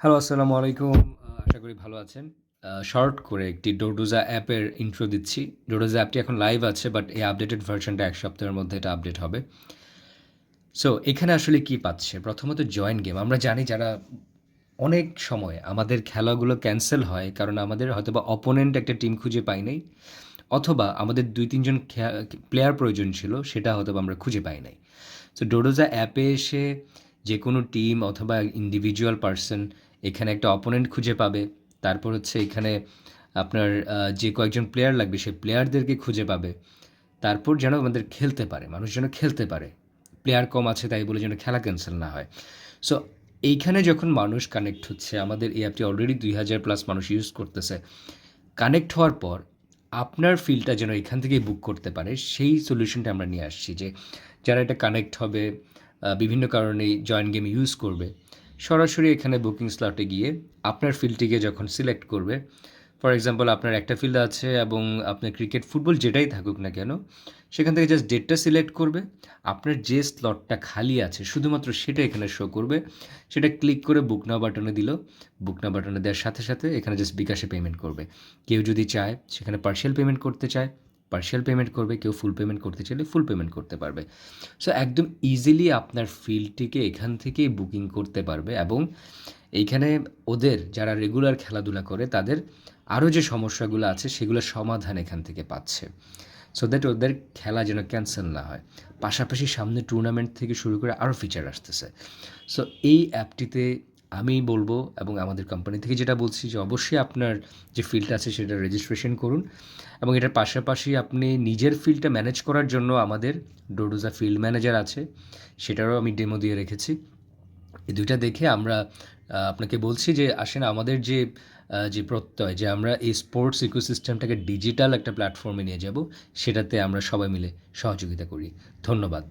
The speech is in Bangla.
হ্যালো, আসসালামু আলাইকুম। আশা করি ভালো আছেন। শর্ট করে একটি ডোডোজা অ্যাপের ইন্ট্রো দিচ্ছি। ডোডোজা অ্যাপটি এখন লাইভ আছে, বাট এই আপডেটেড ভার্শনটা ১ সপ্তাহের মধ্যে এটা আপডেট হবে। সো এখানে আসলে কি পাচ্ছে? প্রথমত জয়েন গেম। আমরা জানি যারা অনেক সময় আমাদের খেলাগুলো ক্যানসেল হয় কারণ আমাদের হয়তোবা অপোনেন্ট একটা টিম খুঁজে পাই নাই, অথবা আমাদের ২-৩ জন প্লেয়ার প্রয়োজন ছিল, সেটা হয়তোবা আমরা খুঁজে পাই নাই। সো ডোডোজা অ্যাপে এসে যেকোনো টিম অথবা ইন্ডিভিজুয়াল পারসন এখানে একটা অপোনেন্ট খুঁজে পাবে। তারপর হচ্ছে এখানে আপনার যে কয়েকজন প্লেয়ার লাগবে সেই প্লেয়ারদেরকে খুঁজে পাবে। তারপর যেন আমাদের খেলতে পারে, মানুষ যেন খেলতে পারে। প্লেয়ার কম আছে তাই বলে যেন খেলা ক্যানসেল না হয়। সো এইখানে যখন মানুষ কানেক্ট হচ্ছে, আমাদের এই অ্যাপটি অলরেডি ২,০০০+ মানুষ ইউজ করতেছে। কানেক্ট হওয়ার পর আপনার ফিল্ডটা যেন এখান থেকেই বুক করতে পারে, সেই সলিউশনটা আমরা নিয়ে আসছি যে যারা এটা কানেক্ট হবে, বিভিন্ন কারণেই জয়েন্ট গেম ইউজ করবে, সরাসরি এখানে বুকিং স্লটে গিয়ে আপনার ফিল্ডটিকে যখন সিলেক্ট করবে, ফর এক্সাম্পল আপনার একটা ফিল্ড আছে এবং আপনার ক্রিকেট ফুটবল যেটাই থাকুক না কেন, সেখান থেকে জাস্ট ডেটটা সিলেক্ট করবে, আপনার যে স্লটটা খালি আছে শুধুমাত্র সেটা এখানে শো করবে, সেটা ক্লিক করে বুক নাও বাটনে দিল। বুক নাও বাটনে দেওয়ার সাথে সাথে এখানে জাস্ট বিকাশে পেমেন্ট করবে। কেউ যদি চায় সেখানে পার্শিয়াল পেমেন্ট করতে চায়, পার্শিয়াল পেমেন্ট করবে। কেউ ফুল পেমেন্ট করতে চাইলে ফুল পেমেন্ট করতে পারবে। সো একদম ইজিলি আপনার ফিল্ডটিকে এখান থেকেই বুকিং করতে পারবে, এবং এইখানে ওদের যারা রেগুলার খেলাধুলা করে তাদের আরও যে সমস্যাগুলো আছে সেগুলোর সমাধান এখান থেকে পাচ্ছে, সো দ্যাট ওদের খেলা যেন ক্যান্সেল না হয়। পাশাপাশি সামনে টুর্নামেন্ট থেকে শুরু করে আরও ফিচার আসতেছে। সো এই অ্যাপটিতে আমি বলবো, এবং আমাদের কোম্পানি থেকে যেটা বলছি, যে অবশ্যই আপনার যে ফিল্ড আছে সেটা রেজিস্ট্রেশন করুন, এবং এটার পাশাপাশি আপনি নিজের ফিল্ডটা ম্যানেজ করার জন্য আমাদের ডোডোজা ফিল্ড ম্যানেজার আছে, সেটারও আমি ডেমো দিয়ে রেখেছি। এই দুইটা দেখে আমরা আপনাকে বলছি যে আসেন আমাদের যে প্রত্যয় যে আমরা এই স্পোর্টস ইকোসিস্টেমটাকে ডিজিটাল একটা প্ল্যাটফর্মে নিয়ে যাব, সেটাতে আমরা সবাই মিলে সহযোগিতা করি। ধন্যবাদ।